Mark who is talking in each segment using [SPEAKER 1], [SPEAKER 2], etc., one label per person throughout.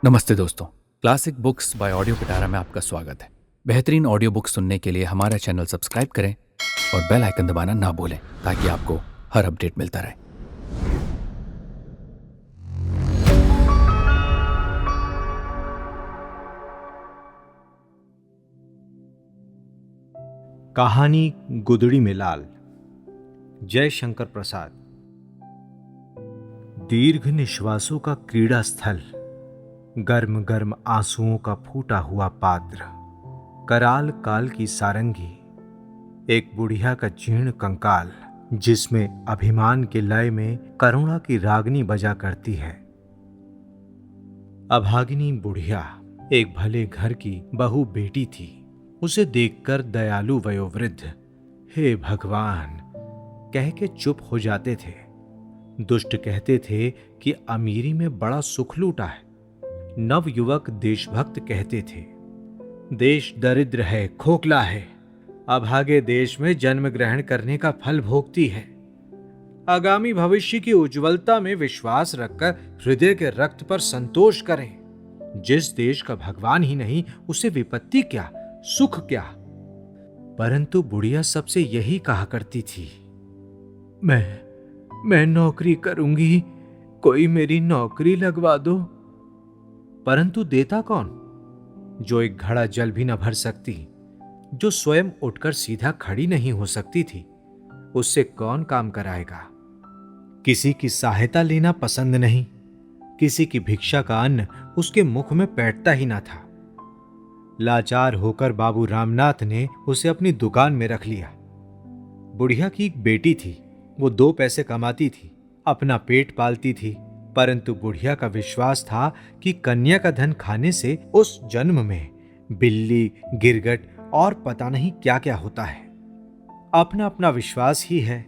[SPEAKER 1] नमस्ते दोस्तों। Classic books bye audio पिटारा में आपका स्वागत है। बेहतरीन ऑडियो बुक सुनने के लिए हमारा चैनल सब्सक्राइब करें और बेल आइकन दबाना ना भूलें ताकि आपको हर अपडेट मिलता रहे।
[SPEAKER 2] कहानी गुदड़ी में लाल। जय शंकर प्रसाद। दीर्घ निश्वासों का क्रीड़ा स्थल, गर्म गर्म आंसुओं का फूटा हुआ पात्र, कराल काल की सारंगी, एक बुढ़िया का जीर्ण कंकाल जिसमें अभिमान के लय में करुणा की रागनी बजा करती है। अभागिनी बुढ़िया एक भले घर की बहू बेटी थी। उसे देखकर दयालु वयोवृद्ध हे भगवान कह के चुप हो जाते थे। दुष्ट कहते थे कि अमीरी में बड़ा सुख लूटा है। नवयुवक देशभक्त कहते थे देश दरिद्र है, खोखला है, अभागे देश में जन्म ग्रहण करने का फल भोगती है। आगामी भविष्य की उज्ज्वलता में विश्वास रखकर हृदय के रक्त पर संतोष करें। जिस देश का भगवान ही नहीं उसे विपत्ति क्या, सुख क्या। परंतु बुढ़िया सबसे यही कहा करती थी, मैं नौकरी करूंगी, कोई मेरी नौकरी लगवा दो। परंतु देता कौन? जो एक घड़ा जल भी न भर सकती, जो स्वयं उठकर सीधा खड़ी नहीं हो सकती थी, उससे कौन काम कराएगा? किसी की सहायता लेना पसंद नहीं, किसी की भिक्षा का अन्न उसके मुख में बैठता ही ना था। लाचार होकर बाबू रामनाथ ने उसे अपनी दुकान में रख लिया। बुढ़िया की एक बेटी थी, वो 2 पैसे कमाती थी, अपना पेट पालती थी। परंतु बुढ़िया का विश्वास था कि कन्या का धन खाने से उस जन्म में बिल्ली, गिरगट और पता नहीं क्या क्या होता है। अपना अपना विश्वास ही है।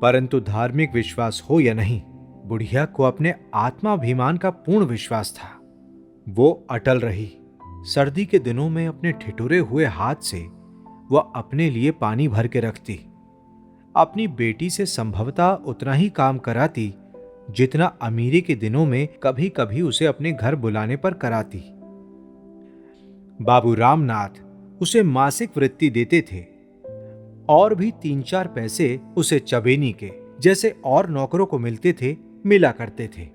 [SPEAKER 2] परंतु धार्मिक विश्वास हो या नहीं, बुढ़िया को अपने आत्माभिमान का पूर्ण विश्वास था। वो अटल रही। सर्दी के दिनों में अपने ठिठुरे हुए हाथ से वह अपने लिए पानी भर के रखती। अपनी बेटी से संभवतः उतना ही काम कराती जितना अमीरी के दिनों में कभी कभी उसे अपने घर बुलाने पर कराती। बाबू रामनाथ उसे मासिक वृत्ति देते थे और भी 3-4 पैसे उसे चबेनी के जैसे और नौकरों को मिलते थे मिला करते थे।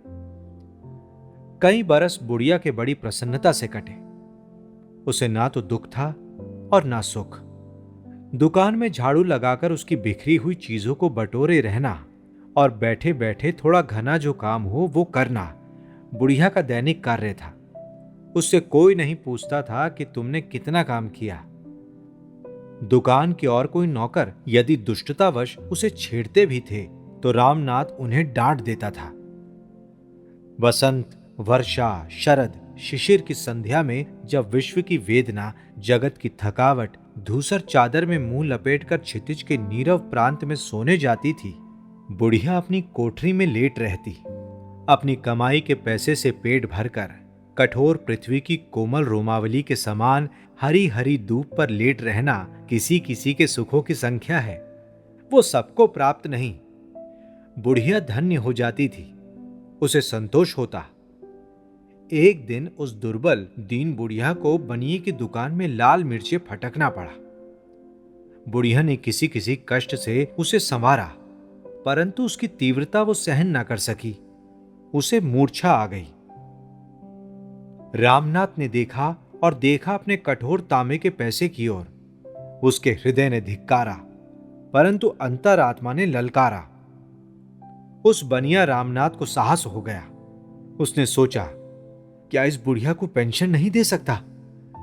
[SPEAKER 2] कई बरस बुढ़िया के बड़ी प्रसन्नता से कटे। उसे ना तो दुख था और ना सुख। दुकान में झाड़ू लगाकर उसकी बिखरी हुई चीजों को बटोरे रहना और बैठे बैठे थोड़ा घना जो काम हो वो करना बुढ़िया का दैनिक कार्य था। उससे कोई नहीं पूछता था कि तुमने कितना काम किया। दुकान के और कोई नौकर यदि दुष्टतावश उसे छेड़ते भी थे तो रामनाथ उन्हें डांट देता था। वसंत, वर्षा, शरद, शिशिर की संध्या में जब विश्व की वेदना, जगत की थकावट धूसर चादर में मुंह लपेटकर क्षितिज के नीरव प्रांत में सोने जाती थी, बुढ़िया अपनी कोठरी में लेट रहती। अपनी कमाई के पैसे से पेट भरकर कठोर पृथ्वी की कोमल रोमावली के समान हरी हरी धूप पर लेट रहना किसी किसी के सुखों की संख्या है, वो सबको प्राप्त नहीं। बुढ़िया धन्य हो जाती थी, उसे संतोष होता। एक दिन उस दुर्बल दीन बुढ़िया को बनिए की दुकान में लाल मिर्चे फटकना पड़ा। बुढ़िया ने किसी किसी कष्ट से उसे संवारा, परंतु उसकी तीव्रता वो सहन न कर सकी। उसे मूर्छा आ गई। रामनाथ ने देखा और देखा अपने कठोर तांबे के पैसे की ओर। उसके हृदय ने धिक्कारा, परंतु अंतरात्मा ने ललकारा। उस बनिया रामनाथ को साहस हो गया। उसने सोचा, क्या इस बुढ़िया को पेंशन नहीं दे सकता?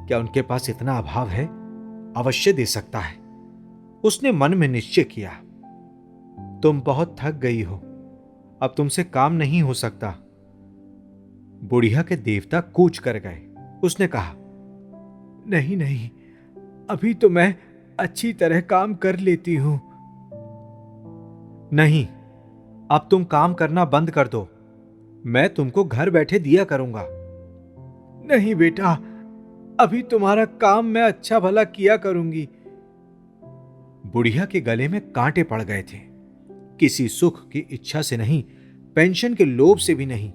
[SPEAKER 2] क्या उनके पास इतना अभाव है? अवश्य दे सकता है। उसने मन में निश्चय किया, तुम बहुत थक गई हो, अब तुमसे काम नहीं हो सकता। बुढ़िया के देवता कूच कर गए। उसने कहा, नहीं नहीं, अभी तो मैं अच्छी तरह काम कर लेती हूं। नहीं, अब तुम काम करना बंद कर दो, मैं तुमको घर बैठे दिया करूंगा। नहीं बेटा, अभी तुम्हारा काम मैं अच्छा भला किया करूंगी। बुढ़िया के गले में कांटे पड़ गए थे। किसी सुख की इच्छा से नहीं, पेंशन के लोभ से भी नहीं।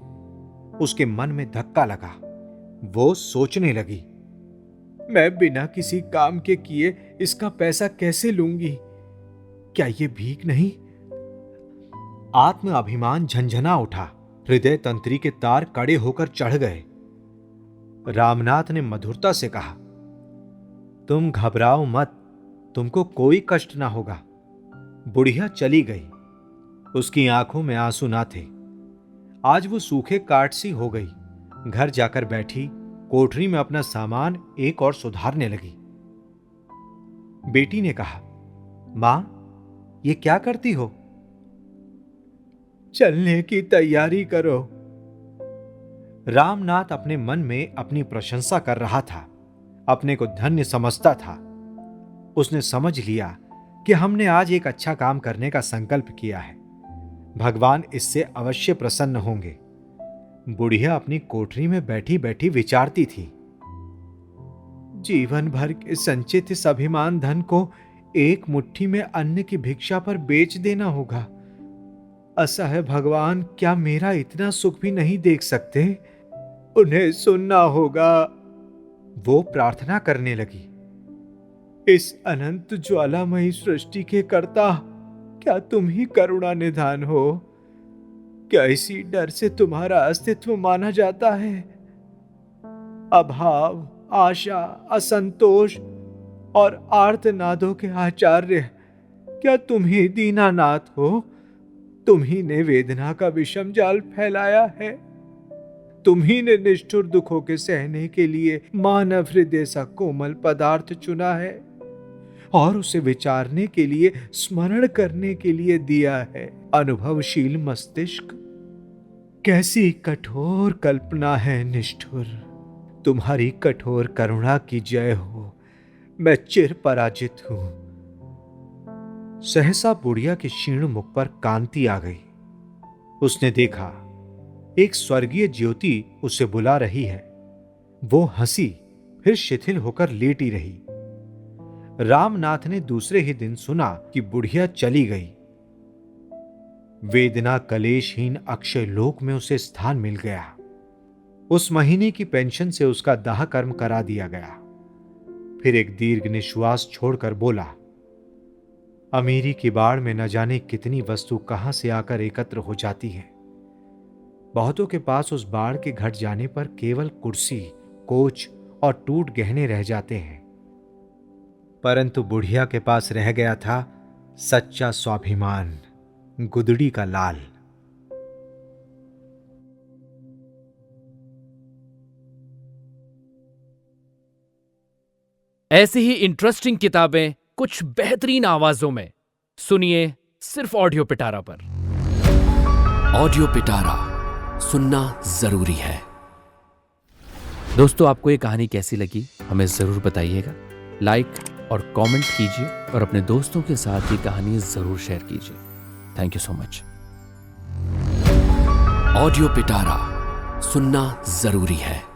[SPEAKER 2] उसके मन में धक्का लगा। वो सोचने लगी, मैं बिना किसी काम के किए इसका पैसा कैसे लूंगी? क्या ये भीख नहीं? आत्म अभिमान झंझना उठा, हृदय तंत्री के तार कड़े होकर चढ़ गए। रामनाथ ने मधुरता से कहा, तुम घबराओ मत, तुमको कोई कष्ट ना होगा। बुढ़िया चली गई। उसकी आंखों में आंसू ना थे। आज वो सूखे काठ सी हो गई। घर जाकर बैठी, कोठरी में अपना सामान एक और सुधारने लगी। बेटी ने कहा, मां, ये क्या करती हो? चलने की तैयारी करो। रामनाथ अपने मन में अपनी प्रशंसा कर रहा था, अपने को धन्य समझता था। उसने समझ लिया कि हमने आज एक अच्छा काम करने का संकल्प किया है। भगवान इससे अवश्य प्रसन्न होंगे। बुढ़िया अपनी कोठरी में बैठी बैठी विचारती थी, जीवन भर के संचित इस अभिमान धन को एक मुट्ठी में अन्न की भिक्षा पर बेच देना होगा। असह्य भगवान, क्या मेरा इतना सुख भी नहीं देख सकते? उन्हें सुनना होगा। वो प्रार्थना करने लगी, इस अनंत ज्वालामयी सृष्टि के कर्ता, क्या तुम ही करुणा निधान हो? क्या इसी डर से तुम्हारा अस्तित्व माना जाता है? अभाव, आशा, असंतोष और आर्तनादों के आचार्य, क्या तुम ही दीनानाथ हो? तुम ही ने वेदना का विषम जाल फैलाया है। तुम ही ने निष्ठुर दुखों के सहने के लिए मानव हृदय सा कोमल पदार्थ चुना है और उसे विचारने के लिए, स्मरण करने के लिए दिया है अनुभवशील मस्तिष्क। कैसी कठोर कल्पना है निष्ठुर। तुम्हारी कठोर करुणा की जय हो। मैं चिर पराजित हूं। सहसा बुढ़िया के क्षीण मुख पर कांति आ गई। उसने देखा एक स्वर्गीय ज्योति उसे बुला रही है। वो हंसी, फिर शिथिल होकर लेटी रही। रामनाथ ने दूसरे ही दिन सुना कि बुढ़िया चली गई। वेदना कलेशहीन अक्षय लोक में उसे स्थान मिल गया। उस महीने की पेंशन से उसका दाह कर्म करा दिया गया। फिर एक दीर्घ निश्वास छोड़कर बोला, अमीरी की बाढ़ में न जाने कितनी वस्तु कहां से आकर एकत्र हो जाती है। बहुतों के पास उस बाढ़ के घट जाने पर केवल कुर्सी, कोच और टूट गहने रह जाते हैं, परंतु बुढ़िया के पास रह गया था सच्चा स्वाभिमान, गुदड़ी का लाल।
[SPEAKER 1] ऐसी ही इंटरेस्टिंग किताबें कुछ बेहतरीन आवाजों में सुनिए सिर्फ ऑडियो पिटारा पर।
[SPEAKER 3] ऑडियो पिटारा सुनना जरूरी है।
[SPEAKER 1] दोस्तों, आपको ये कहानी कैसी लगी हमें जरूर बताइएगा। लाइक और कमेंट कीजिए और अपने दोस्तों के साथ ये कहानी जरूर शेयर कीजिए। Thank you so much.
[SPEAKER 3] Audio पिटारा सुनना जरूरी है।